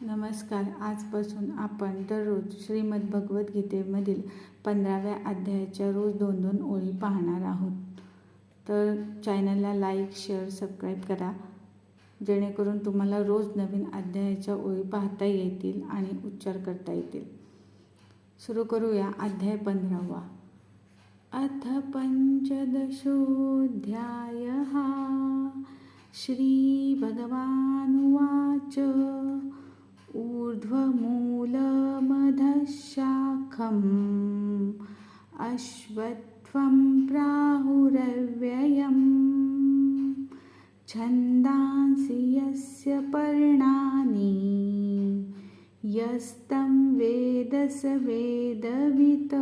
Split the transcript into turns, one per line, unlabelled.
नमस्कार. आजपासून आपण दररोज श्रीमद भगवद्गीतेमधील 15व्या अध्यायाच्या रोज 2-2 ओळी पाहणार आहोत. तर चॅनलला लाईक, शेअर, सबस्क्राईब करा, जेणेकरून तुम्हाला रोज नवीन अध्यायाच्या ओळी पाहता येतील आणि उच्चार करता येतील. सुरू करूया. अध्याय 15वा. अथ पंचदशोऽध्यायः. श्रीभगवानुवाच. ऊर्ध्वमूलमधःशाखम् अश्वत्थं प्राहुरव्ययम् छन्दांसि यस्य पर्णानि यस्तं वेद स वेदवित्.